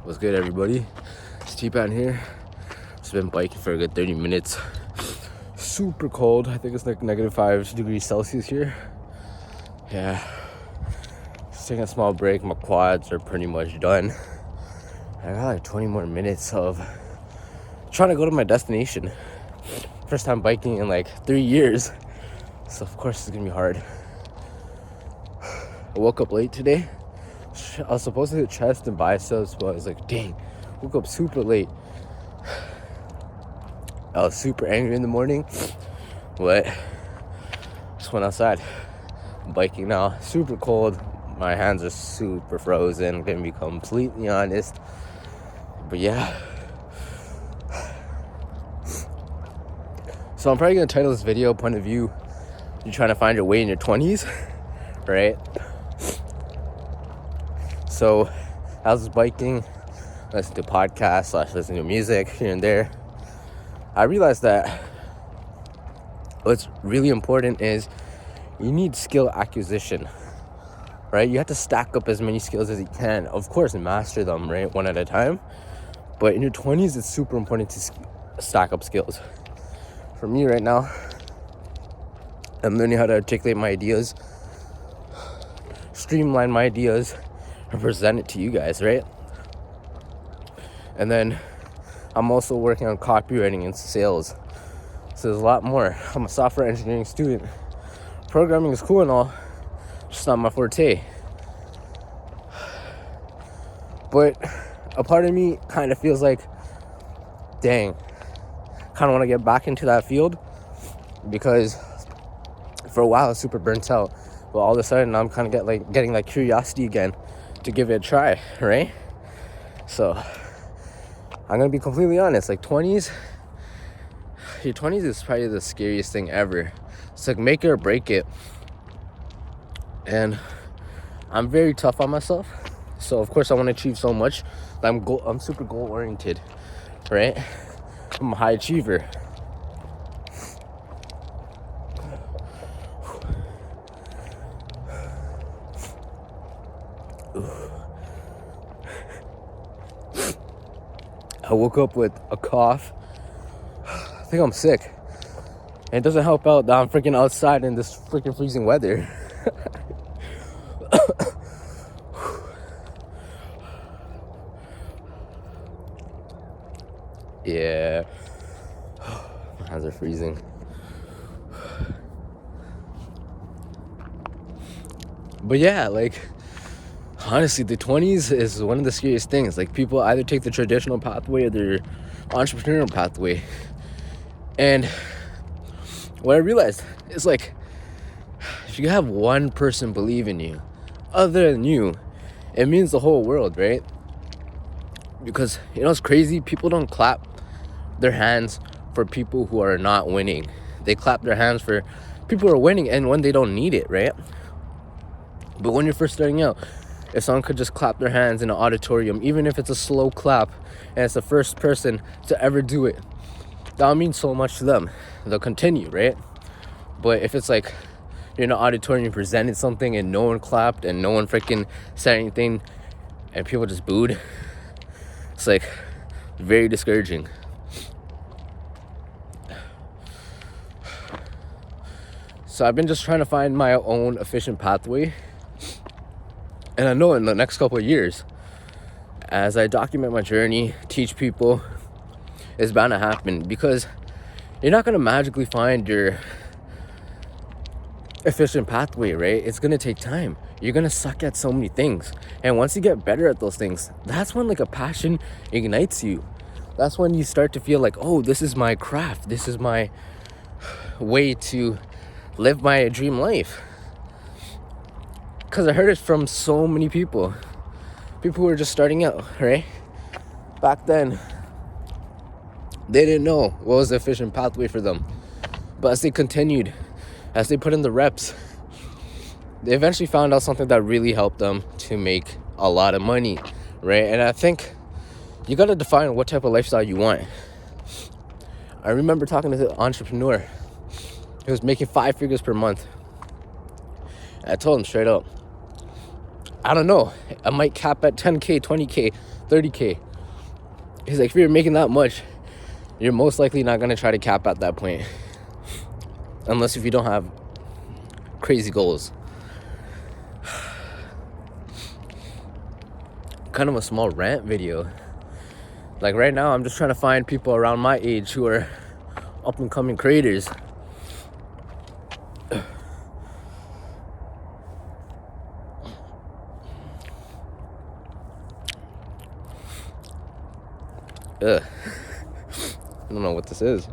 What's good, everybody? It's T-Pan here. Just been biking for a good 30 minutes. Super cold. I think it's like -5 degrees Celsius here. Yeah. Just taking a small break. My quads are pretty much done. I got like 20 more minutes of trying to go to my destination. First time biking in like 3 years. So of course it's gonna be hard. I woke up late today. I was supposed to hit chest and biceps, but I was like, dang, woke up super late. I was super angry in the morning, but just went outside. I'm biking now, super cold. My hands are super frozen, I'm gonna be completely honest. But yeah. So I'm probably gonna title this video, point of view, you're trying to find your way in your 20s, right? So I was biking, listening to podcasts, listening to music here and there. I realized that what's really important is you need skill acquisition, right? You have to stack up as many skills as you can. Of course, master them, right? One at a time. But in your 20s, it's super important to stack up skills. For me right now, I'm learning how to articulate my ideas, streamline my ideas, and present it to you guys, right? And then I'm also working on copywriting and sales. So there's a lot more. I'm a software engineering student. Programming is cool and all, just not my forte. But a part of me kind of feels like, dang, kind of want to get back into that field, because for a while I was super burnt out. But all of a sudden I'm kind of getting curiosity again to give it a try, right? So I'm gonna be completely honest, like your 20s is probably the scariest thing ever. It's like make it or break it. And I'm very tough on myself, so of course I want to achieve so much. I'm super goal oriented, right? I'm a high achiever. I woke up with a cough. I think I'm sick. And it doesn't help out that I'm freaking outside in this freaking freezing weather. Yeah. My hands are freezing. But yeah, honestly, the 20s is one of the scariest things. Like, people either take the traditional pathway or the entrepreneurial pathway. And what I realized is, if you have one person believe in you other than you, it means the whole world, right? Because, it's crazy. People don't clap their hands for people who are not winning. They clap their hands for people who are winning and when they don't need it, right? But when you're first starting out, if someone could just clap their hands in an auditorium, even if it's a slow clap and it's the first person to ever do it, that'll mean so much to them. They'll continue, right? But if it's like you're in an auditorium, you presented something and no one clapped and no one freaking said anything and people just booed, it's very discouraging. So I've been just trying to find my own efficient pathway. And I know in the next couple of years, as I document my journey, teach people, it's bound to happen, because you're not going to magically find your efficient pathway, right? It's going to take time. You're going to suck at so many things. And once you get better at those things, that's when a passion ignites you. That's when you start to feel like, oh, this is my craft. This is my way to live my dream life. Because I heard it from so many people who were just starting out, right? Back then, they didn't know what was the efficient pathway for them. But as they continued, as they put in the reps, they eventually found out something that really helped them to make a lot of money, right? And I think you got to define what type of lifestyle you want. I remember talking to an entrepreneur who was making 5 figures per month. I told him straight up, I don't know, I might cap at 10K, 20K, 30K. He's like, if you're making that much, you're most likely not gonna try to cap at that point, unless if you don't have crazy goals. Kind of a small rant video. Like right now, I'm just trying to find people around my age who are up and coming creators. Ugh. I don't know what this is.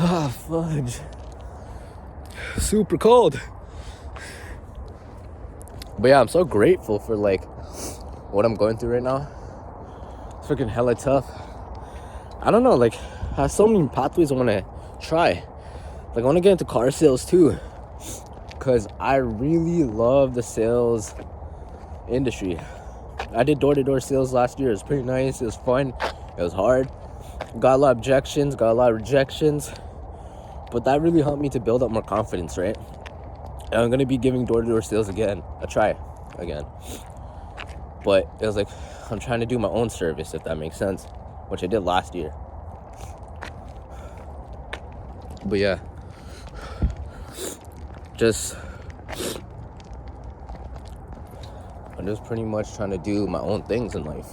Ah, fudge. Super cold. But yeah, I'm so grateful for like what I'm going through right now. It's freaking hella tough. I don't know, like I have so many pathways I want to try. Like I want to get into car sales too, because I really love the sales industry. I did door-to-door sales last year. It was pretty nice. It was fun. It was hard. Got a lot of objections, got a lot of rejections, but that really helped me to build up more confidence, right? And I'm gonna be giving door-to-door sales again a try again, but it was like I'm trying to do my own service, if that makes sense, which I did last year. But yeah, I'm just pretty much trying to do my own things in life.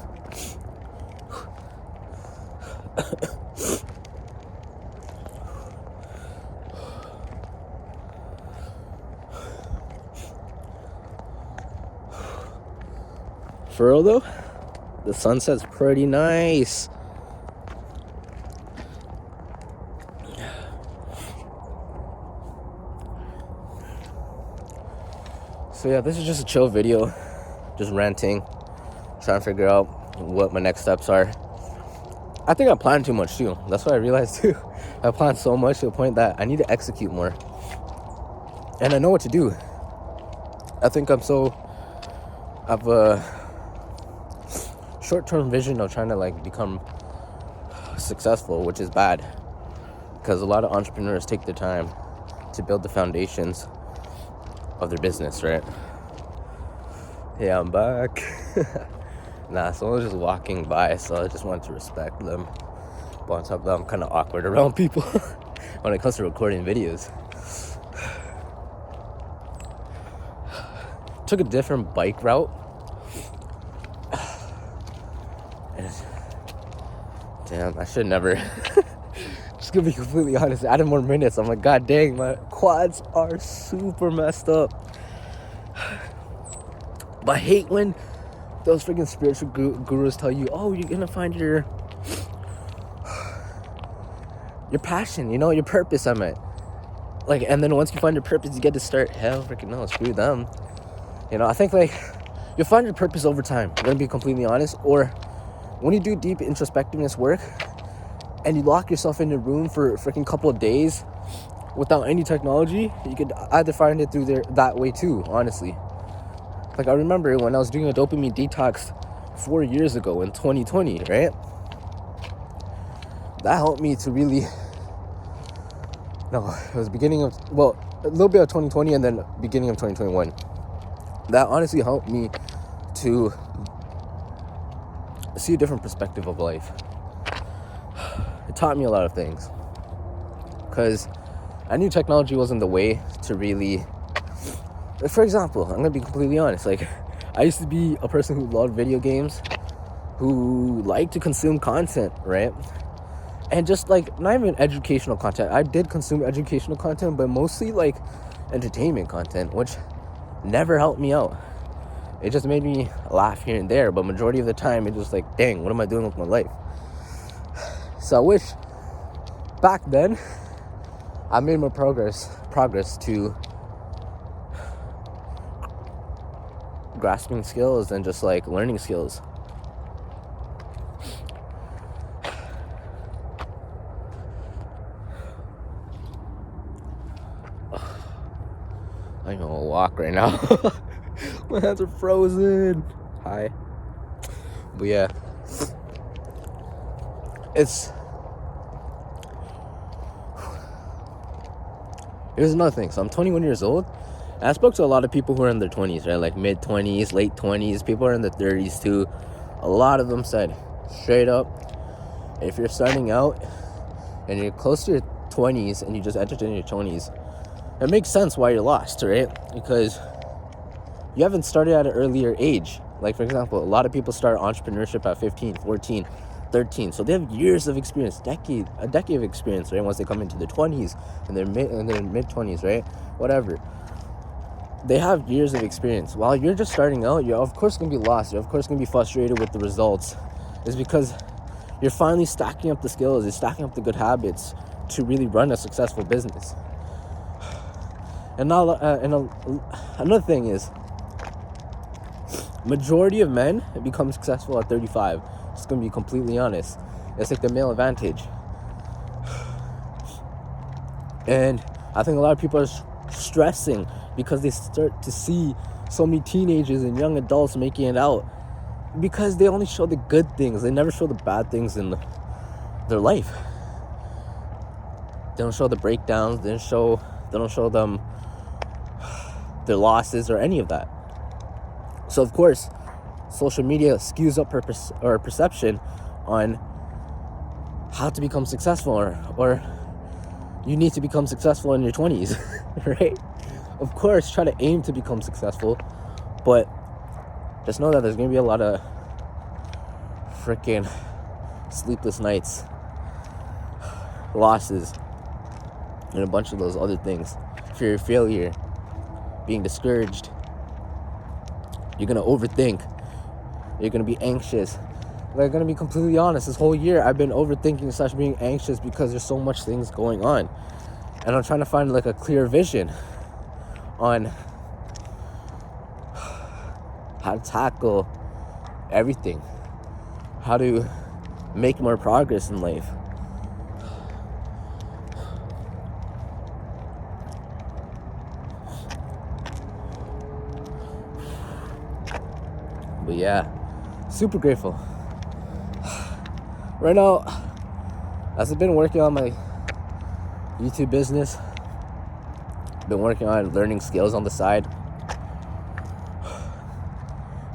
For real though, the sunset's pretty nice. So yeah, this is just a chill video, just ranting, trying to figure out what my next steps are. I think I planned too much too. That's what I realized too. I planned so much to the point that I need to execute more. And I know what to do. I think I've a short-term vision of trying to like become successful, which is bad, because a lot of entrepreneurs take the time to build the foundations of their business, right? Yeah, I'm back. Nah, someone was just walking by, so I just wanted to respect them. But on top of that, I'm kind of awkward around people when it comes to recording videos. Took a different bike route. And damn, I should never. Just gonna be completely honest, added more minutes. I'm like, god dang, my quads are super messed up. But I hate when those freaking spiritual gurus tell you, oh, you're gonna find your passion, you know, your purpose, I meant. Like, and then once you find your purpose, you get to start, hell freaking no, screw them. You know, I think like you'll find your purpose over time, I'm gonna be completely honest. Or when you do deep introspectiveness work and you lock yourself in a room for a freaking couple of days without any technology, you could either find it through there that way too, honestly. Like I remember when I was doing a dopamine detox 4 years ago in 2020, right? That helped me to really, no, it was beginning of, well, a little bit of 2020 and then beginning of 2021. That honestly helped me to see a different perspective of life. It taught me a lot of things, because I knew technology wasn't the way to really, for example, I'm gonna be completely honest, like I used to be a person who loved video games, who liked to consume content, right? And just like, not even educational content. I did consume educational content, but mostly like entertainment content, which never helped me out. It just made me laugh here and there, but majority of the time it was like, dang, what am I doing with my life? So I wish back then I made more progress to grasping skills and just like learning skills. I'm gonna walk right now. My hands are frozen. Hi. But yeah, it's here's another thing. So I'm 21 years old, and I spoke to a lot of people who are in their 20s, right? Like mid-20s, late 20s. People are in their 30s too. A lot of them said, straight up, if you're starting out and you're close to your 20s and you just entered in your 20s, it makes sense why you're lost, right? Because you haven't started at an earlier age. Like, for example, a lot of people start entrepreneurship at 15, 14, 13. So they have years of experience, a decade of experience, right? Once they come into their 20s and their mid-20s, right? Whatever. They have years of experience. While you're just starting out, you're of course going to be lost. You're of course going to be frustrated with the results. It's because you're finally stacking up the skills. You're stacking up the good habits to really run a successful business. And now, another thing is, majority of men become successful at 35. Just gonna be completely honest. It's like the male advantage. And I think a lot of people are stressing because they start to see so many teenagers and young adults making it out, because they only show the good things. They never show the bad things in their life. They don't show the breakdowns. They don't show them their losses or any of that. So of course, social media skews up our perception on how to become successful, or you need to become successful in your 20s, right? Of course, try to aim to become successful, but just know that there's going to be a lot of freaking sleepless nights, losses, and a bunch of those other things. Fear of failure, being discouraged. You're going to overthink. You're going to be anxious. Like, I'm going to be completely honest. This whole year, I've been overthinking / being anxious because there's so much things going on. And I'm trying to find, like, a clear vision on how to tackle everything. How to make more progress in life. But yeah, super grateful. Right now, as I've been working on my YouTube business, been working on learning skills on the side,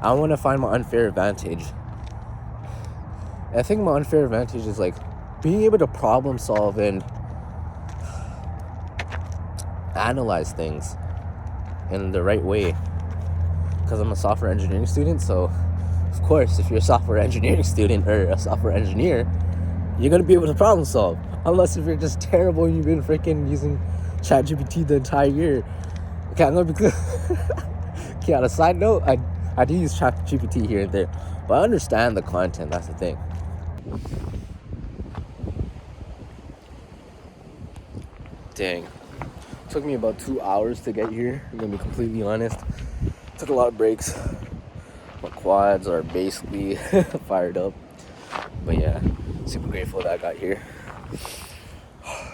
I want to find my unfair advantage. And I think my unfair advantage is like being able to problem solve and analyze things in the right way. Because I'm a software engineering student, so of course, if you're a software engineering student or a software engineer, you're gonna be able to problem solve. Unless if you're just terrible and you've been freaking using ChatGPT the entire year. Okay, I'm gonna be clear. Okay, on a side note, I do use ChatGPT here and there, but I understand the content. That's the thing. Dang, took me about 2 hours to get here. I'm gonna be completely honest. Took a lot of breaks. My quads are basically fired up. But yeah, super grateful that I got here.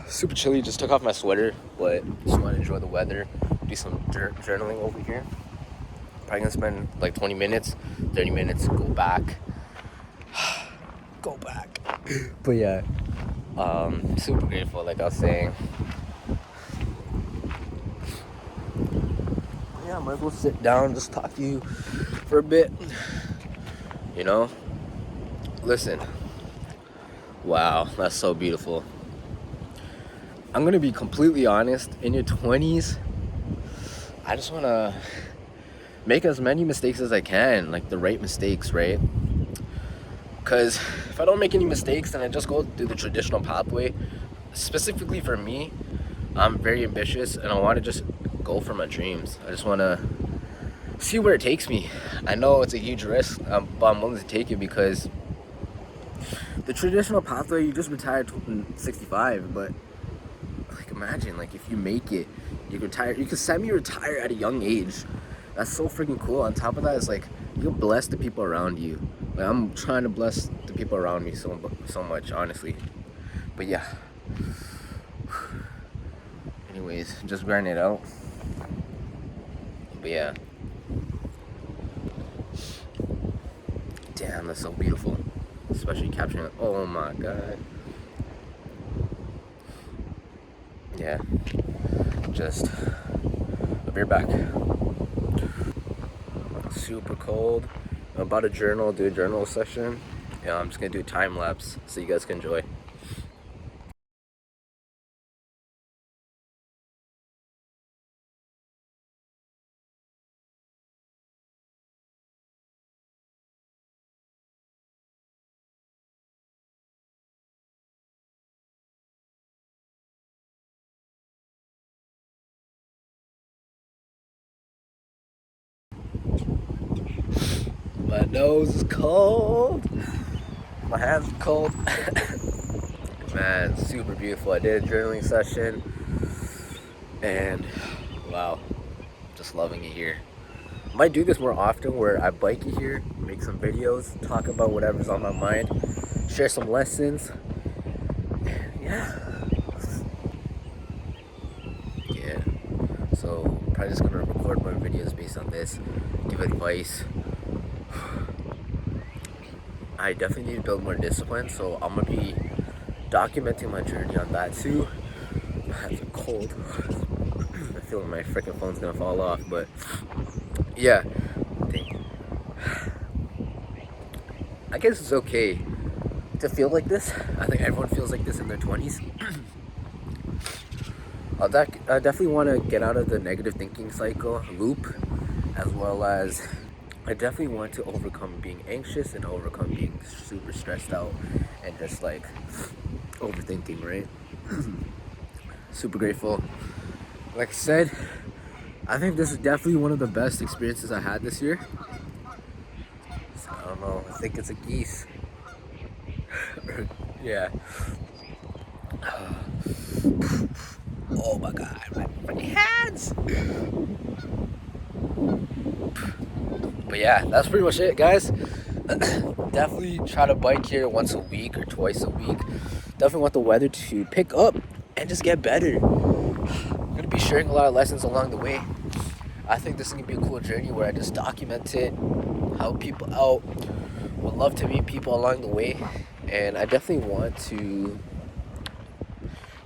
Super chilly, just took off my sweater, but just want to enjoy the weather. Do some journaling over here. Probably gonna spend like 20 minutes, 30 minutes, go back. Go back. But yeah, super grateful, like I was saying. Yeah, I might as well sit down and just talk to you for a bit. You know? Listen. Wow, that's so beautiful. I'm gonna be completely honest. In your 20s, I just wanna make as many mistakes as I can, like the right mistakes, right? Because if I don't make any mistakes, then I just go through the traditional pathway. Specifically for me, I'm very ambitious and I want to just go for my dreams. I just want to see where it takes me. I know it's a huge risk, but I'm willing to take it, because the traditional pathway, you just retire at 65, but like imagine, like if you make it, you retire, you can semi-retire at a young age. That's so freaking cool. On top of that, it's like you'll bless the people around you. Like I'm trying to bless the people around me so much, honestly. But yeah. Anyways, just grinding it out. But yeah. Damn, that's so beautiful. Especially capturing it. Oh my god. Yeah. Just, I'll be right back. Super cold. I'm about to journal, do a journal session. Yeah, I'm just gonna do a time lapse so you guys can enjoy. My nose is cold. My hands are cold. Man, super beautiful. I did a journaling session and wow, just loving it here. Might do this more often where I bike it here, make some videos, talk about whatever's on my mind, share some lessons. Yeah. Yeah. So I'm probably just gonna record more videos based on this, give advice. I definitely need to build more discipline, so I'm gonna be documenting my journey on that too. My hands are cold. I feel like my freaking phone's gonna fall off, but yeah. I guess it's okay to feel like this. I think everyone feels like this in their 20s. I definitely want to get out of the negative thinking cycle loop, as well as I definitely want to overcome being anxious and overcome being super stressed out and just like overthinking, right? Super grateful. Like I said, I think this is definitely one of the best experiences I had this year. So, I don't know, I think it's a geese. Yeah. Oh my god, my fucking hands! But yeah, that's pretty much it, guys. Definitely try to bike here once a week or twice a week. Definitely want the weather to pick up and just get better. I'm gonna be sharing a lot of lessons along the way. I think this is gonna be a cool journey where I just document it, help people out. Would love to meet people along the way, and I definitely want to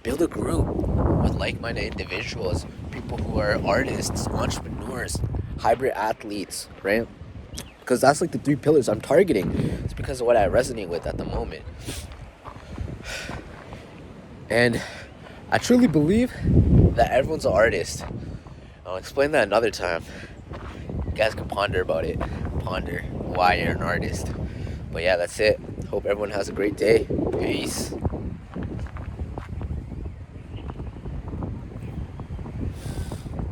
build a group with like-minded individuals, people who are artists, entrepreneurs, hybrid athletes, right? Because that's like the 3 pillars I'm targeting. It's because of what I resonate with at the moment. And I truly believe that everyone's an artist. I'll explain that another time. You guys can ponder about it. Ponder why you're an artist. But yeah, that's it. Hope everyone has a great day. Peace.